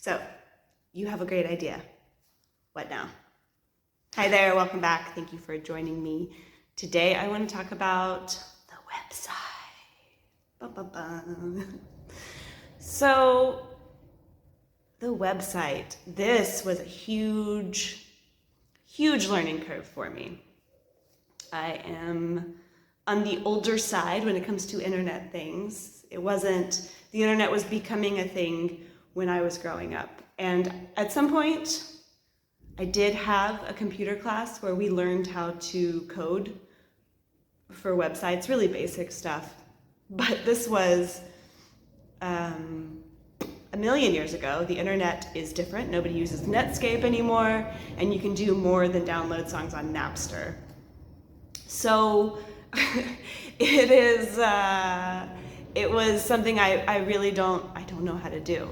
So, you have a great idea. What now? Hi there, welcome back. Thank you for joining me. Today I want to talk about the website. Ba-ba-ba. So, the website. This was a huge learning curve for me. I am on the older side when it comes to internet things. The internet was becoming a thing when I was growing up. And at some point, I did have a computer class where we learned how to code for websites, really basic stuff. But this was a million years ago. The internet is different. Nobody uses Netscape anymore, and you can do more than download songs on Napster. So it was something I really don't know how to do.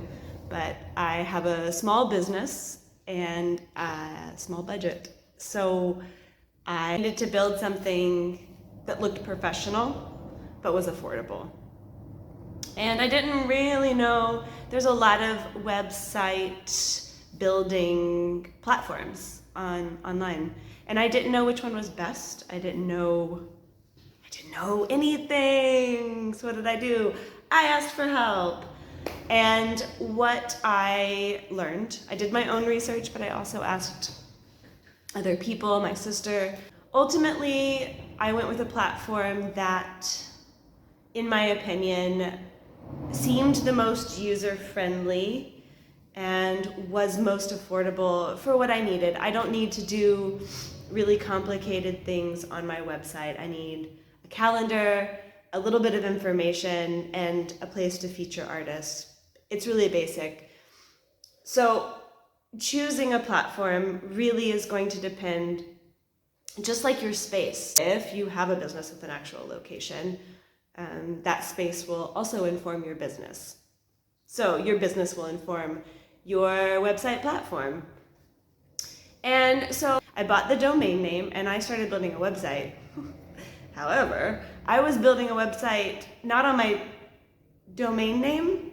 But I have a small business and a small budget. So I needed to build something that looked professional, but was affordable. And I didn't really know, there's a lot of website building platforms online. And I didn't know which one was best. I didn't know anything. So what did I do? I asked for help. And what I learned, I did my own research, but I also asked other people, my sister. Ultimately, I went with a platform that, in my opinion, seemed the most user-friendly and was most affordable for what I needed. I don't need to do really complicated things on my website. I need a calendar, a little bit of information, and a place to feature artists. It's really basic. So choosing a platform really is going to depend, just like your space. If you have a business with an actual location, that space will also inform your business. So your business will inform your website platform. And so I bought the domain name and I started building a website. However, I was building a website not on my domain name,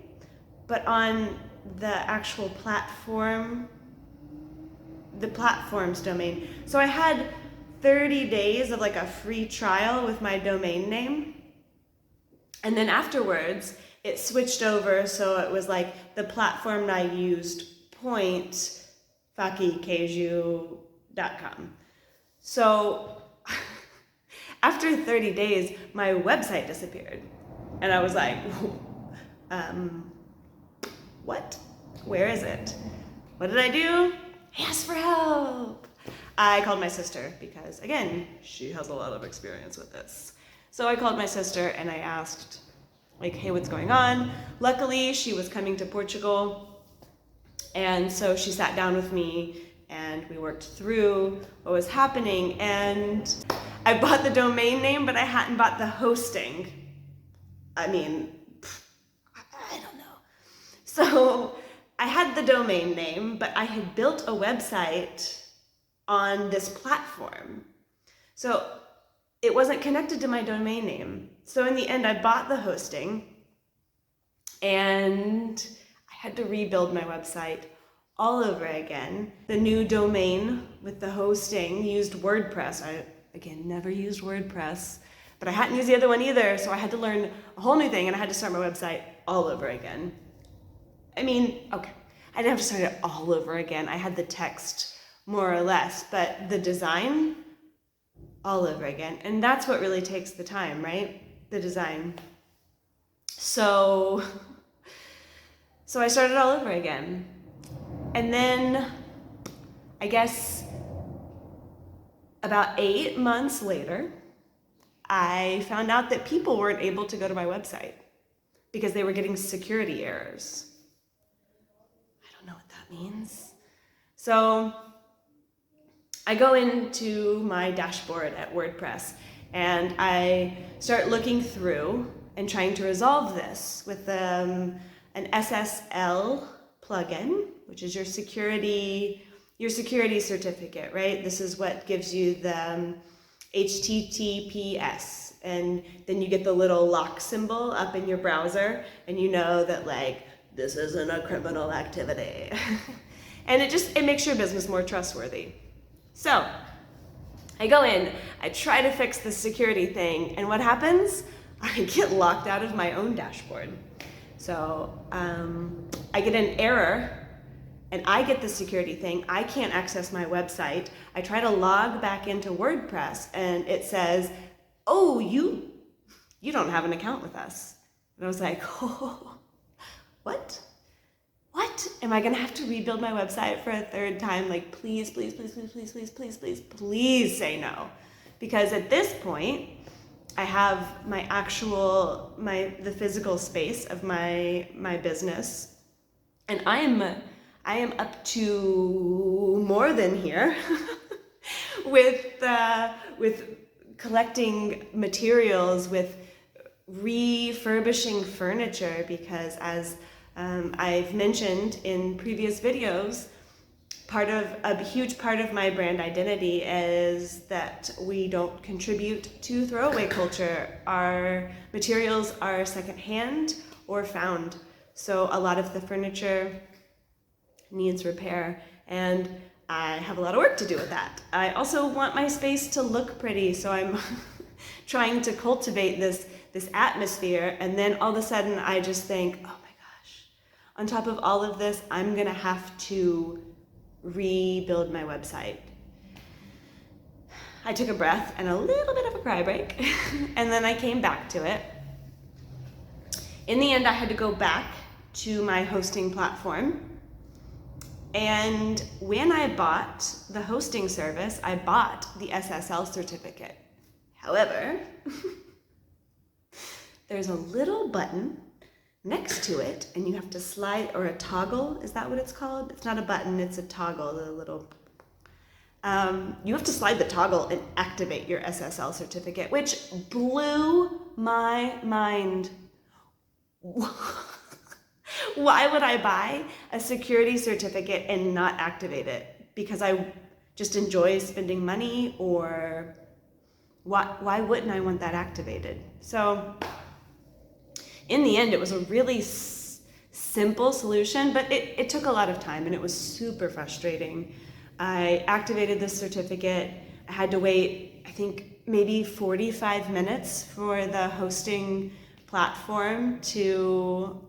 but on the actual platform, the platform's domain. So I had 30 days of like a free trial with my domain name. And then afterwards, it switched over, so it was like the platform I used, point.fakikeju.com. So after 30 days, my website disappeared. And I was like, what? Where is it? What did I do? I asked for help. I called my sister because, again, she has a lot of experience with this. So I called my sister and I asked, like, hey, what's going on? Luckily, she was coming to Portugal. And so she sat down with me and we worked through what was happening. And I bought the domain name, but I hadn't bought the hosting. I mean, I don't know. So I had the domain name, but I had built a website on this platform. So it wasn't connected to my domain name. So in the end, I bought the hosting and I had to rebuild my website all over again. The new domain with the hosting used WordPress. I, again, never used WordPress, but I hadn't used the other one either, so I had to learn a whole new thing and I had to start my website all over again. I mean, okay, I didn't have to start it all over again. I had the text more or less, but the design, all over again. And that's what really takes the time, right? The design. So I started all over again. And then, I guess, about 8 months later, I found out that people weren't able to go to my website because they were getting security errors. I don't know what that means. So I go into my dashboard at WordPress and I start looking through and trying to resolve this with an SSL plugin, which is your security certificate, right? This is what gives you the HTTPS, and then you get the little lock symbol up in your browser, and you know that like this isn't a criminal activity. And it makes your business more trustworthy. So I go in, I try to fix the security thing, and what happens? I get locked out of my own dashboard. So I get an error, and I get the security thing. I can't access my website. I try to log back into WordPress, and it says, oh, you don't have an account with us. And I was like, oh, what? What? Am I gonna have to rebuild my website for a third time? Like, please, please, please, please, please, please, please, please, please say no. Because at this point, I have the physical space of my business, and I am up to more than here with collecting materials, with refurbishing furniture, because as I've mentioned in previous videos, a huge part of my brand identity is that we don't contribute to throwaway culture. Our materials are secondhand or found. So a lot of the furniture needs repair, and I have a lot of work to do with that. I also want my space to look pretty, so I'm trying to cultivate this atmosphere, and then all of a sudden I just think, oh my gosh, on top of all of this, I'm gonna have to rebuild my website. I took a breath and a little bit of a cry break, and then I came back to it. In the end, I had to go back to my hosting platform, and when I bought the hosting service, I bought the SSL certificate. However, there's a little button next to it, and you have to slide, or a toggle, is that what it's called? It's not a button, it's a toggle, the little, you have to slide the toggle and activate your SSL certificate, which blew my mind. Why would I buy a security certificate and not activate it? Because I just enjoy spending money, or why wouldn't I want that activated? So in the end, it was a really simple solution, but it took a lot of time, and it was super frustrating. I activated this certificate. I had to wait, I think, maybe 45 minutes for the hosting platform to,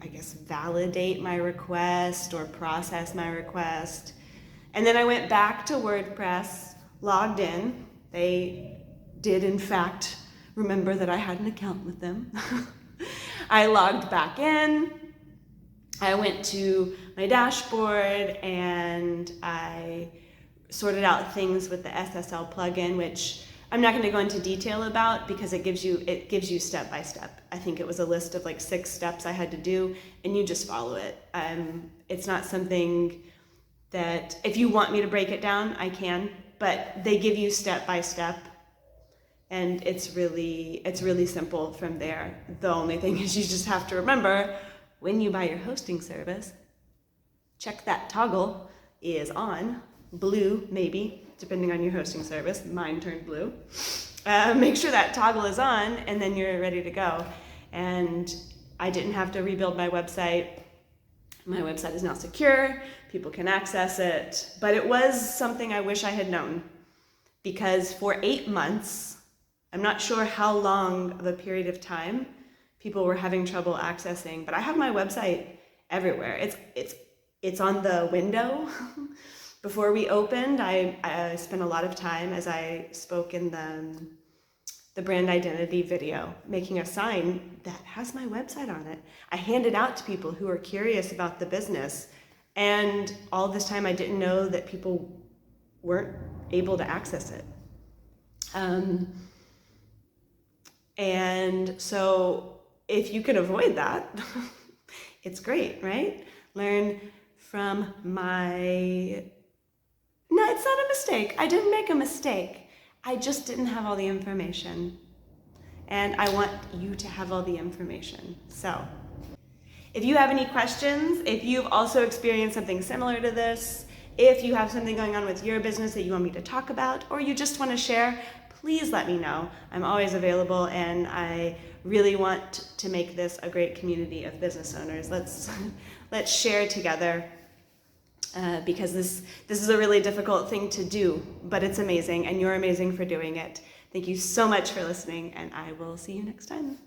I guess, validate my request or process my request. And then I went back to WordPress, logged in. They did, in fact, remember that I had an account with them. I logged back in. I went to my dashboard, and I sorted out things with the SSL plugin, which I'm not going to go into detail about because it gives you step by step. I think it was a list of like 6 steps I had to do, and you just follow it. It's not something that, if you want me to break it down, I can, but they give you step by step. And it's really simple from there. The only thing is you just have to remember, when you buy your hosting service, check that toggle is on, blue maybe, depending on your hosting service. Mine turned blue. Make sure that toggle is on, and then you're ready to go. And I didn't have to rebuild my website. My website is now secure. People can access it. But it was something I wish I had known, because for 8 months, I'm not sure how long of a period of time people were having trouble accessing, but I have my website everywhere. It's on the window. Before we opened, I spent a lot of time, as I spoke in the brand identity video, making a sign that has my website on it. I hand it out to people who are curious about the business, and all this time I didn't know that people weren't able to access it. And so if you can avoid that, it's great, right? Learn from no, it's not a mistake. I didn't make a mistake. I just didn't have all the information. And I want you to have all the information. So if you have any questions, if you've also experienced something similar to this, if you have something going on with your business that you want me to talk about, or you just want to share, please let me know. I'm always available, and I really want to make this a great community of business owners. Let's share together, because this is a really difficult thing to do, but it's amazing, and you're amazing for doing it. Thank you so much for listening, and I will see you next time.